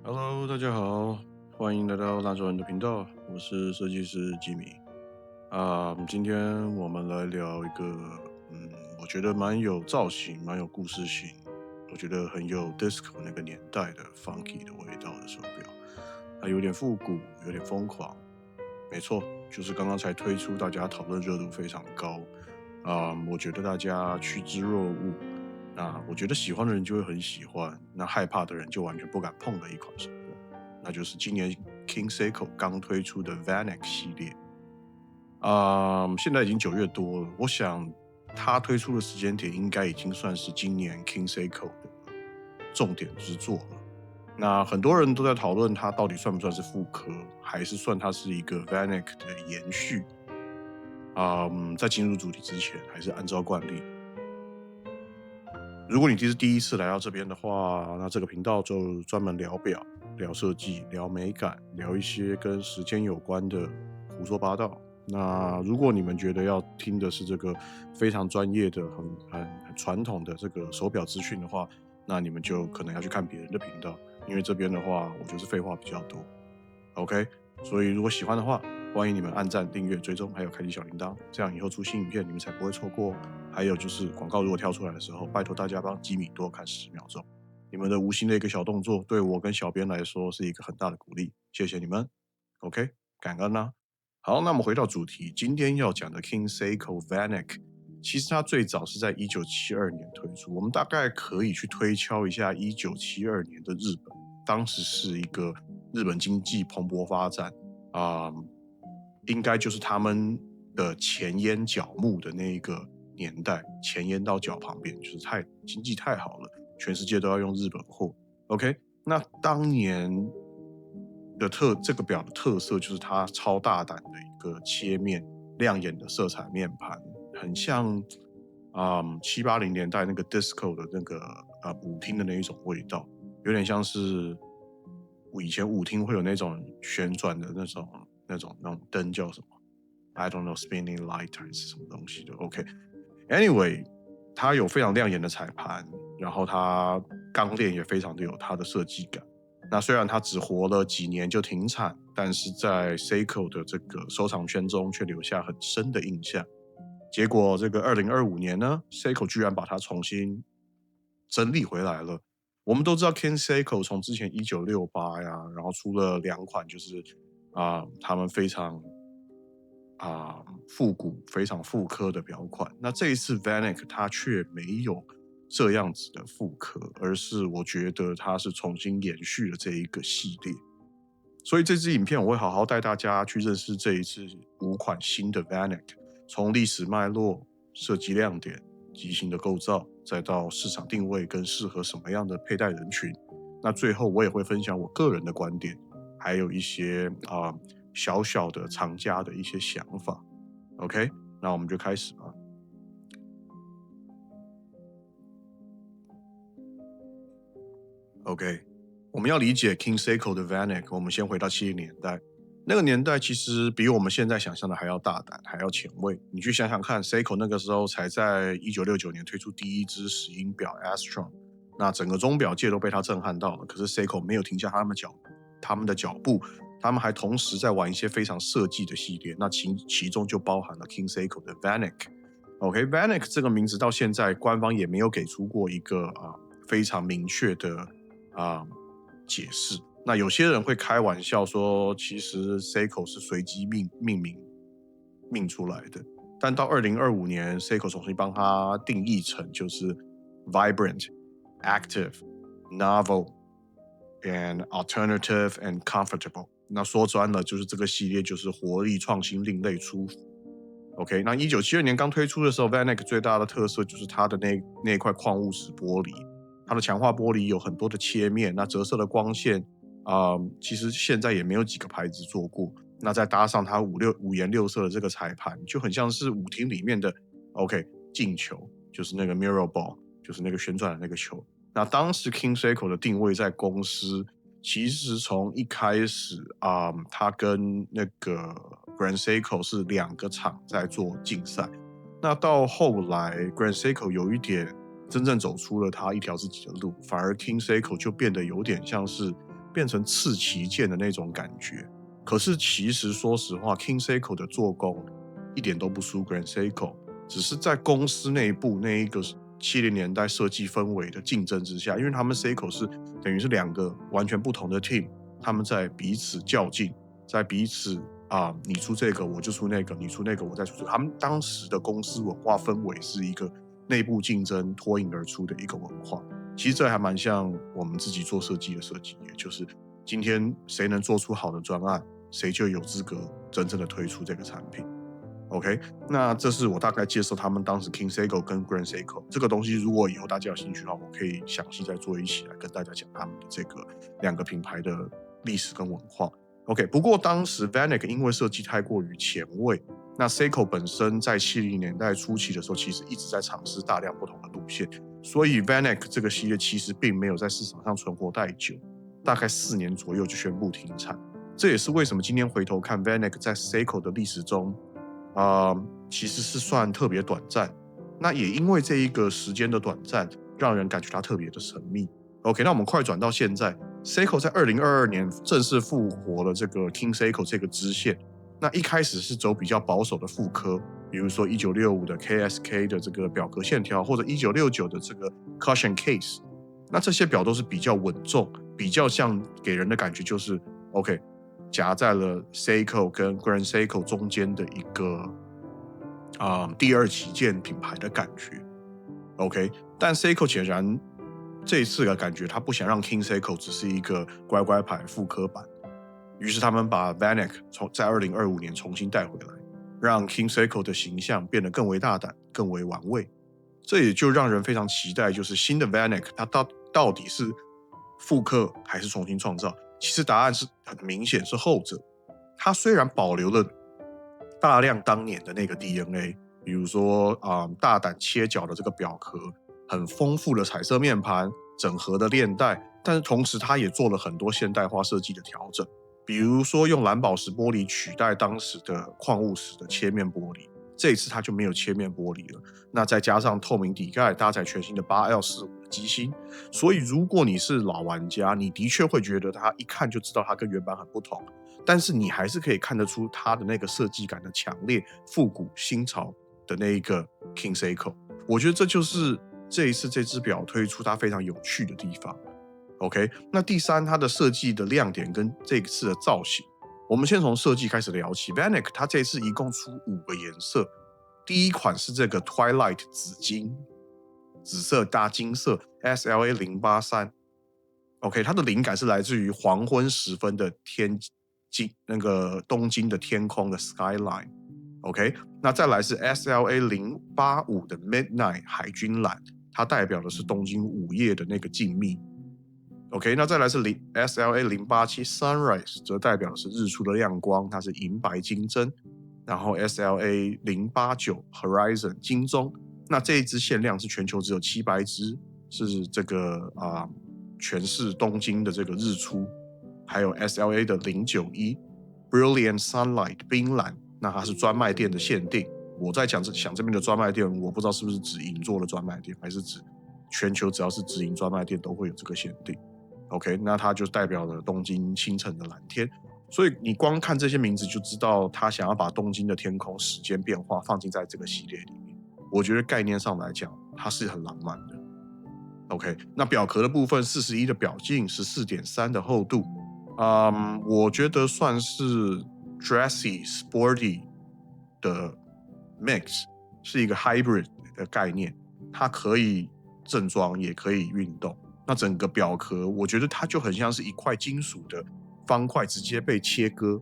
Hello，大家好，欢迎来到蜡烛人的频道，我是设计师吉米。今天我们来聊一个，我觉得蛮有造型、蛮有故事性，我觉得很有 disco 那个年代的 funky 的味道的手表。它有点复古，有点疯狂，没错，就是刚刚才推出，大家讨论热度非常高。我觉得大家趋之若鹜。那我觉得喜欢的人就会很喜欢，那害怕的人就完全不敢碰的一款手表，那就是今年 King Seiko 刚推出的 Vanek 系列。现在已经9月多了，我想它推出的时间点应该已经算是今年 King Seiko 的重点之作了。那很多人都在讨论它到底算不算是复刻，还是算它是一个 Vanek 的延续。在进入主题之前，还是按照惯例，如果你是第一次来到这边的话，那这个频道就专门聊表、聊设计、聊美感、聊一些跟时间有关的胡说八道。那如果你们觉得要听的是这个非常专业的、很传统的这个手表资讯的话，那你们就可能要去看别人的频道，因为这边的话，我就是废话比较多。OK，所以如果喜欢的话，欢迎你们按赞、订阅、追踪，还有开启小铃铛，这样以后出新影片你们才不会错过哦。还有就是广告如果跳出来的时候，拜托大家帮吉米多看10秒钟，你们的无心的一个小动作，对我跟小编来说是一个很大的鼓励，谢谢你们。OK，感恩啦。好，那我们回到主题，今天要讲的 King Seiko Vanek，其实它最早是在1972年推出，我们大概可以去推敲一下1972年的日本，当时是一个日本经济蓬勃发展，应该就是他们的前烟角木的那一个年代，前烟到脚旁边，就是经济太好了，全世界都要用日本货。OK，那当年的这个表的特色就是它超大胆的一个切面，亮眼的色彩面盘，很像7、80年代那个 disco 的那个舞厅的那一种味道，有点像是以前舞厅会有那种旋转的那种灯叫什么？I don't know spinning light 还是什么东西的。OK，Anyway，它有非常亮眼的彩盘，然后它钢链也非常的有它的设计感。那虽然它只活了几年就停产，但是在 Seiko 的这个收藏圈中却留下很深的印象。结果这个2025年呢，Seiko 居然把它重新整理回来了。我们都知道 Ken Seiko 从之前1968呀，然后出了2款，就是他们非常复古、非常复刻的表款。那这一次 Vanek 它却没有这样子的复刻，而是我觉得它是重新延续了这一个系列。所以这支影片我会好好带大家去认识这一次5款新的 Vanek，从历史脉络、设计亮点、机型的构造，再到市场定位跟适合什么样的佩戴人群。那最后我也会分享我个人的观点，还有一些小小的藏家的一些想法。OK，那我们就开始吧。OK，我们要理解 King Seiko 的 Vanek，我们先回到70年代。那个年代其实比我们现在想象的还要大胆，还要前卫。你去想想看，Seiko 那个时候才在1969年推出第一只石英表 Astron，那整个钟表界都被它震撼到了。可是 Seiko 没有停下他们的脚步，他们还同时在玩一些非常设计的系列，那其中就包含了 King Seiko 的 Vanek。OK，Vanek 这个名字到现在官方也没有给出过一个非常明确的解释。那有些人会开玩笑说，其实 Seiko 是随机命出来的，但到2025年，Seiko 重新帮它定义成就是 vibrant、active、novel and alternative and comfortable。那说穿了，就是这个系列就是活力、创新、另类、舒服。OK，那1972年刚推出的时候，Vanek 最大的特色就是它的那一块矿物质玻璃，它的强化玻璃有很多的切面，那折射的光线其实现在也没有几个牌子做过。那再搭上它五颜六色的这个彩盘，就很像是舞厅里面的 OK 镜球，就是那个 mirror ball，就是那个旋转的那个球。那当时 King Seiko 的定位在公司，其实从一开始它跟那个 Grand Seiko 是2个厂在做竞赛。那到后来 Grand Seiko 有一点真正走出了它一条自己的路，反而 King Seiko 就变得有点像是变成次旗舰的那种感觉。可是其实说实话 ，King Seiko 的做工一点都不输 Grand Seiko， 只是在公司内部那一个70年代设计氛围的竞争之下，因为他们 Seiko 是等于是2个完全不同的 team， 他们在彼此较劲，在彼此你出这个我就出那个，你出那个我再出这个。他们当时的公司文化氛围是一个内部竞争脱颖而出的一个文化。其实这还蛮像我们自己做设计的设计，也就是今天谁能做出好的专案，谁就有资格真正的推出这个产品。OK， 那这是我大概介绍他们当时 King Seiko 跟 Grand Seiko 这个东西。如果以后大家有兴趣的话，我可以详细再做一起来跟大家讲他们的这个2个品牌的历史跟文化。OK， 不过当时 Vanek 因为设计太过于前卫，那 Seiko 本身在70年代初期的时候，其实一直在尝试大量不同的路线，所以 Vanek 这个系列其实并没有在市场上存活太久，大概4年左右就宣布停产。这也是为什么今天回头看 Vanek 在 Seiko 的历史中其实是算特别短暂。那也因为这一个时间的短暂，让人感觉它特别的神秘。OK， 那我们快转到现在 ，Seiko 在2022年正式复活了这个 King Seiko 这个支线。那一开始是走比较保守的复刻，比如说1965的 KSK 的这个表格线条，或者1969的这个 Cushion Case。那这些表都是比较稳重，比较像给人的感觉就是 OK， 夹在了 Seiko 跟 Grand Seiko 中间的一个第2旗舰品牌的感觉。OK， 但 Seiko 显然这一次的感觉，他不想让 King Seiko 只是一个乖乖牌复刻版，于是他们把 Vanek 在2025年重新带回来，让 King Seiko 的形象变得更为大胆，更为玩味。这也就让人非常期待，就是新的 Vanek 它到底是复刻还是重新创造？其实答案是很明显是后者。它虽然保留了大量当年的那个 DNA， 比如说大胆切角的这个表壳，很丰富的彩色面盘，整合的链带，但是同时它也做了很多现代化设计的调整，比如说用蓝宝石玻璃取代当时的矿物石的切面玻璃，这一次它就没有切面玻璃了。那再加上透明底盖，搭载全新的 8L45 的机芯，所以如果你是老玩家，你的确会觉得它一看就知道它跟原版很不同，但是你还是可以看得出它的那个设计感的强烈、复古、新潮的那一个 King Seiko。我觉得这就是这一次这只表推出它非常有趣的地方。OK， 那第3，它的设计的亮点跟这次的造型，我们先从设计开始聊起。Vanek 它这次一共出5个颜色，第一款是这个 Twilight 紫金，紫色搭金色 SLA 083。OK， 它的灵感是来自于黄昏时分的那个东京的天空的 skyline。OK， 那再来是 SLA 085的 Midnight 海军蓝，它代表的是东京午夜的那个静谧。OK， 那再来是SLA 087 Sunrise， 则代表的是日出的亮光，它是银白金针。然后 SLA 089 Horizon 金钟，那这一支限量是全球只有700支，是这个诠释东京的这个日出。还有 SLA 的091 Brilliant Sunlight 冰蓝，那它是专卖店的限定。我在想这边的专卖店，我不知道是不是指银座的专卖店，还是指全球只要是直营专卖店都会有这个限定。OK， 那它就代表了东京清晨的蓝天。所以你光看这些名字就知道他想要把东京的天空时间变化放进在这个系列里面。我觉得概念上来讲它是很浪漫的。OK， 那表壳的部分41的表径 14.3 的厚度，我觉得算是 dressy sporty 的 mix， 是一个 hybrid 的概念，它可以正装也可以运动。那整个表壳我觉得它就很像是一块金属的方块直接被切割，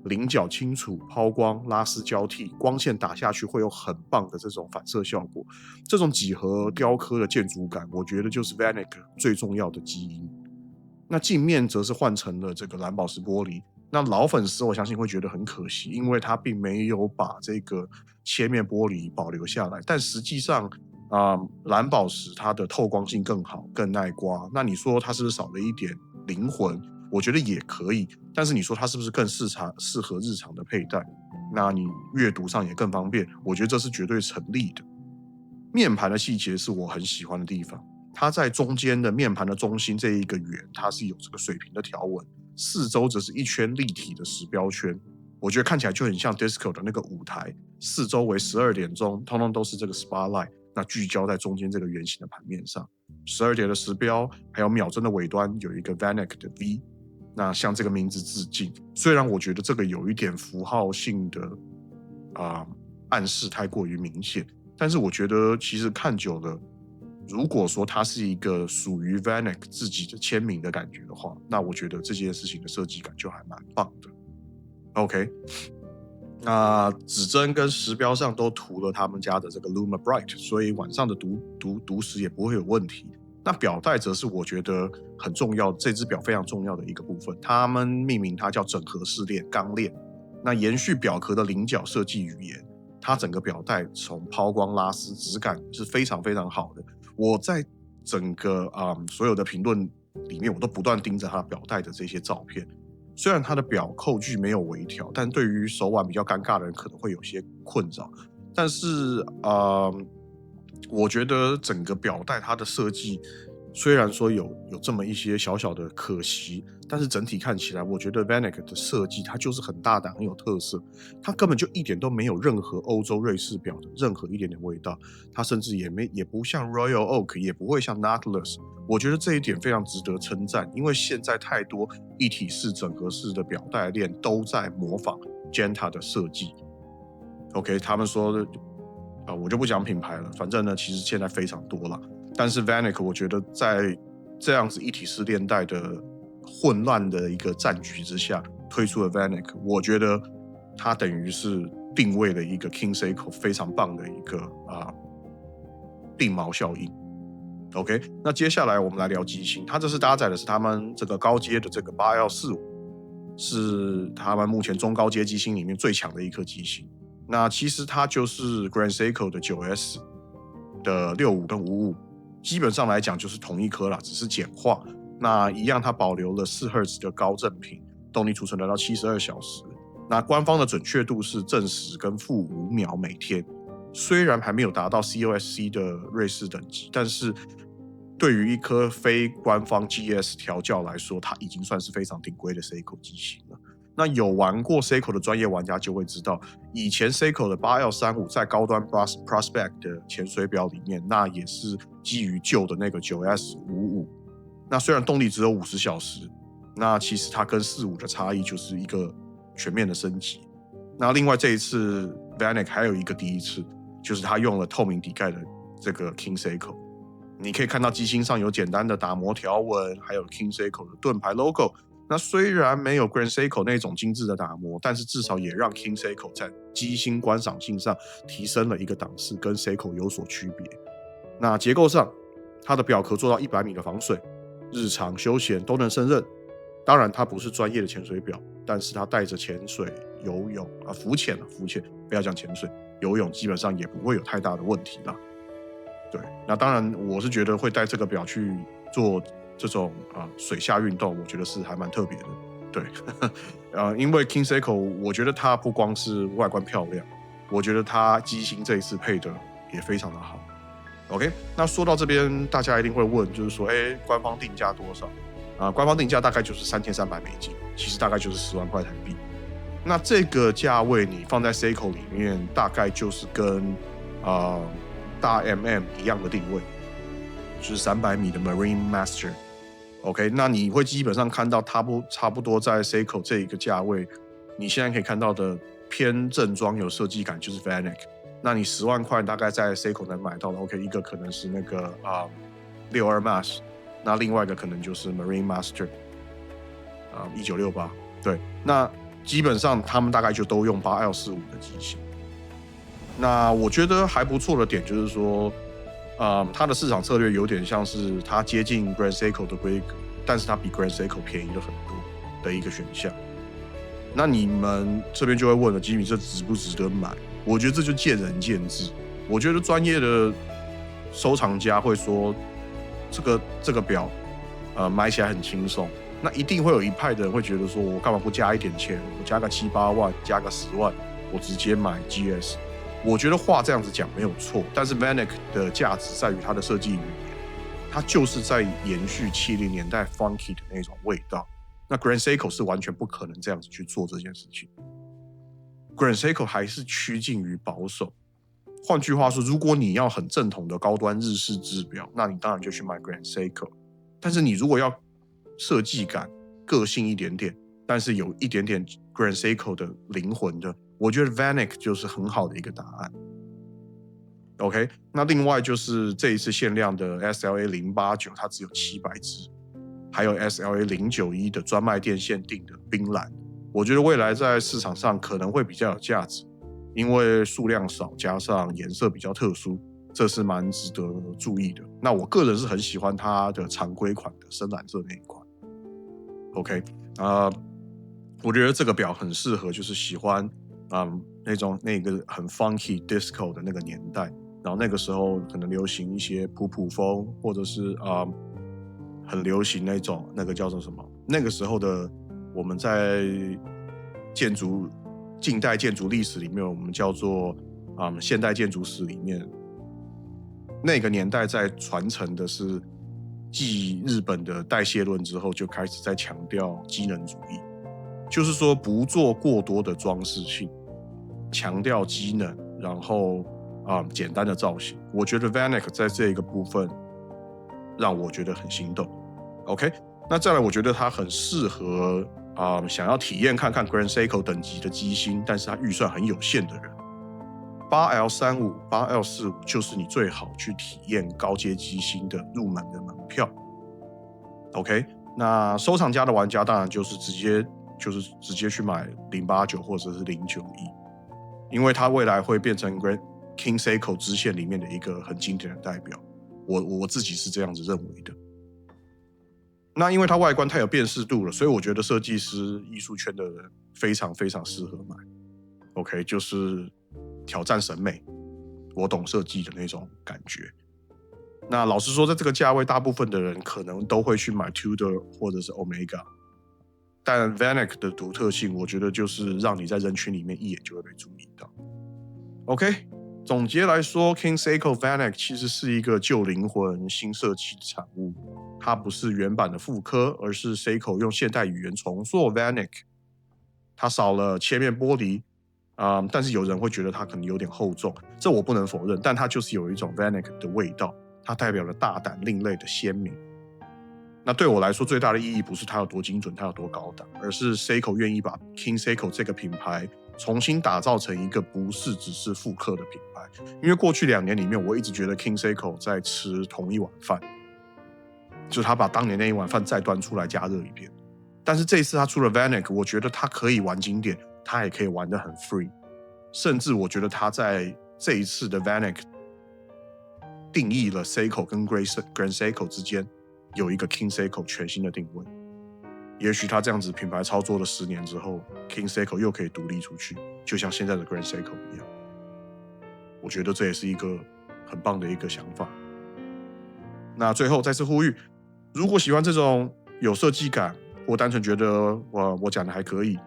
棱角清楚，抛光，拉丝交替，光线打下去会有很棒的这种反射效果。这种几何雕刻的建筑感，我觉得就是 Vanek 最重要的基因。那镜面则是换成了这个蓝宝石玻璃。那老粉丝我相信会觉得很可惜，因为它并没有把这个切面玻璃保留下来。但实际上蓝宝石它的透光性更好，更耐刮。那你说它是不是少了一点灵魂？我觉得也可以，但是你说它是不是更适合日常的佩戴？那你阅读上也更方便，我觉得这是绝对成立的。面盘的细节是我很喜欢的地方，它在中间的面盘的中心这一个圆，它是有这个水平的条纹，四周则是一圈立体的时标圈。我觉得看起来就很像 Disco 的那个舞台，四周为12点钟，通通都是这个 spotlight， 那聚焦在中间这个圆形的盘面上。12点的时标，还有秒针的尾端有一个 Vanek 的 V， 那向这个名字致敬。虽然我觉得这个有一点符号性的暗示太过于明显，但是我觉得其实看久了，如果说它是一个属于 Vanek 自己的签名的感觉的话，那我觉得这件事情的设计感就还蛮棒的。OK， 那指针跟时标上都涂了他们家的这个 Luma Bright， 所以晚上的读时也不会有问题。那表带则是我觉得很重要，这只表非常重要的一个部分。他们命名它叫整合式链钢链，那延续表壳的菱角设计语言，它整个表带从抛光拉丝质感是非常非常好的。我在整个所有的评论里面，我都不断盯着它表带的这些照片。虽然它的表扣具没有微调，但对于手腕比较尴尬的人可能会有些困扰。但是我觉得整个表带它的设计虽然说有这么一些小小的可惜，但是整体看起来，我觉得 Vanek 的设计它就是很大胆、很有特色，它根本就一点都没有任何欧洲瑞士表的任何一点点味道，它甚至也不像 Royal Oak， 也不会像 Nautilus。我觉得这一点非常值得称赞，因为现在太多一体式、整合式的表带链都在模仿 Genta 的设计。OK， 他们说的我就不讲品牌了，反正呢，其实现在非常多了。但是 Vanek 我觉得在这样子一体式链带的混乱的一个战局之下推出了 Vanek， 我觉得它等于是定位了一个 King Seiko 非常棒的一个定锚效应。OK， 那接下来我们来聊机芯，它这是搭载的是他们这个高阶的这个 8L45， 是他们目前中高阶机芯里面最强的一颗机芯。那其实它就是 Grand Seiko 的 9S 的65跟55，基本上来讲就是同一颗啦，只是简化。那一样它保留了4 Hz 的高振频，动力储存来到72小时。那官方的准确度是正10跟-5秒每天。虽然还没有达到 COSC 的瑞士等级，但是对于一颗非官方 GS 调教来说，它已经算是非常顶规的 Seiko 机型了。那有玩过 Seiko 的专业玩家就会知道，以前 Seiko 的 8L35 在高端 Prospect 的潜水表里面，那也是基于旧的那个 9S55。那虽然动力只有50小时，那其实它跟45的差异就是一个全面的升级。那另外这一次 Vanek 还有一个第一次，就是它用了透明底盖的这个 King Seiko。你可以看到机芯上有简单的打磨条纹，还有 King Seiko 的盾牌 logo。那虽然没有 Grand Seiko 那种精致的打磨，但是至少也让 King Seiko 在机芯观赏性上提升了一个档次，跟 Seiko 有所区别。那结构上，它的表壳做到100米的防水，日常休闲都能胜任。当然，它不是专业的潜水表，但是它带着潜水、游泳浮潜，不要讲潜水，游泳基本上也不会有太大的问题啦。对，那当然我是觉得会带这个表去做这种水下运动，我觉得是还蛮特别的。对，因为 King Seiko 我觉得它不光是外观漂亮，我觉得它机芯这一次配的也非常的好。OK， 那说到这边，大家一定会问，就是说，官方定价多少？官方定价大概就是$3300，其实大概就是10万块台币。那这个价位你放在 Seiko 里面，大概就是跟大 MM 一样的定位，就是300米的 Marine Master。OK， 那你会基本上看到差不多在 Seiko 这一个价位，你现在可以看到的偏正装有设计感就是 Vanek。那你10万块大概在 Seiko 能买到的 ，OK， 一个可能是那个62 Max， 那另外一个可能就是 Marine Master 1968。对，那基本上他们大概就都用 8L45 的机型。那我觉得还不错的点就是说，它的市场策略有点像是它接近 Grand Seiko 的规格，但是它比 Grand Seiko 便宜了很多的一个选项。那你们这边就会问了，吉米，这值不值得买？我觉得这就见仁见智。我觉得专业的收藏家会说，这个表，买起来很轻松。那一定会有一派的人会觉得说，我干嘛不加一点钱？我加个7、8万，加个10万，我直接买 GS。我觉得话这样子讲没有错，但是 Vanek 的价值在于它的设计语言，它就是在延续70年代 funky 的那种味道。那 Grand Seiko 是完全不可能这样子去做这件事情。Grand Seiko 还是趋近于保守。换句话说，如果你要很正统的高端日式制表，那你当然就去买 Grand Seiko。但是你如果要设计感、个性一点点，但是有一点点 Grand Seiko 的灵魂的，我觉得 Vanek 就是很好的一个答案。OK， 那另外就是这一次限量的 SLA 089，它只有700只，还有 SLA 091的专卖店限定的冰蓝，我觉得未来在市场上可能会比较有价值，因为数量少，加上颜色比较特殊，这是蛮值得注意的。那我个人是很喜欢它的常规款的深蓝色那一款。OK， 我觉得这个表很适合，就是喜欢那个很 funky disco 的那个年代。然后那个时候可能流行一些普普风，或者是很流行那种那个叫做什么？那个时候的我们在近代建筑历史里面，我们叫做现代建筑史里面，那个年代在传承的是继日本的代谢论之后，就开始在强调机能主义，就是说不做过多的装饰性，强调机能，然后简单的造型。我觉得 Vanek 在这一个部分让我觉得很心动。OK， 那再来我觉得它很适合想要体验看看 Grand Seiko 等级的机芯，但是它预算很有限的人。8L35、8L45 就是你最好去体验高阶机芯的入门的门票。OK， 那收藏家的玩家当然就是直接去买089或者是091，因为它未来会变成 King Seiko 支线里面的一个很经典的代表。我自己是这样子认为的。那因为它外观太有辨识度了，所以我觉得设计师、艺术圈的人非常非常适合买。OK， 就是挑战审美，我懂设计的那种感觉。那老实说，在这个价位，大部分的人可能都会去买 Tudor 或者是 Omega， 但 Vanek 的独特性，我觉得就是让你在人群里面一眼就会被注意到。OK， 总结来说 ，King Seiko Vanek 其实是一个旧灵魂新设计的产物，它不是原版的复刻，而是 Seiko 用现代语言重塑 Vanek。它少了切面玻璃。但是有人会觉得它可能有点厚重，这我不能否认，但它就是有一种 Vanek 的味道，它代表了大胆、另类的鲜明。那对我来说，最大的意义不是它有多精准，它有多高档，而是 Seiko 愿意把 King Seiko 这个品牌重新打造成一个不是只是复刻的品牌。因为过去2年里面，我一直觉得 King Seiko 在吃同一碗饭，就是他把当年那一碗饭再端出来加热一遍。但是这一次他出了 Vanek， 我觉得他可以玩经典，他也可以玩得很 free， 甚至我觉得他在这一次的 Vanek 定义了 Seiko 跟 Grand Seiko 之间有一个 King Seiko 全新的定位。也许他这样子品牌操作了10年之后， King Seiko 又可以独立出去，就像现在的 Grand Seiko 一样。我觉得这也是一个很棒的一个想法。那最后再次呼吁，如果喜欢这种有设计感，或单纯觉得我讲的还可以，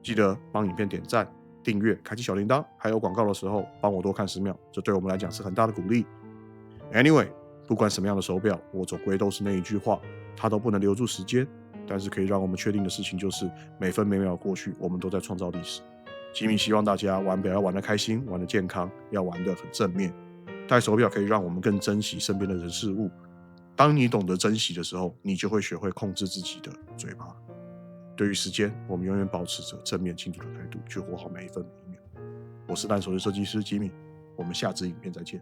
记得帮影片点赞、订阅、开启小铃铛，还有广告的时候帮我多看10秒，这对我们来讲是很大的鼓励。Anyway， 不管什么样的手表，我总归都是那一句话，它都不能留住时间，但是可以让我们确定的事情就是每分每秒过去，我们都在创造历史。吉米希望大家玩表要玩得开心，玩得健康，要玩得很正面。戴手表可以让我们更珍惜身边的人事物。当你懂得珍惜的时候，你就会学会控制自己的嘴巴。对于时间，我们永远保持着正面庆祝的态度，去活好每一分每一秒。我是烂手的设计师吉米，我们下支影片再见。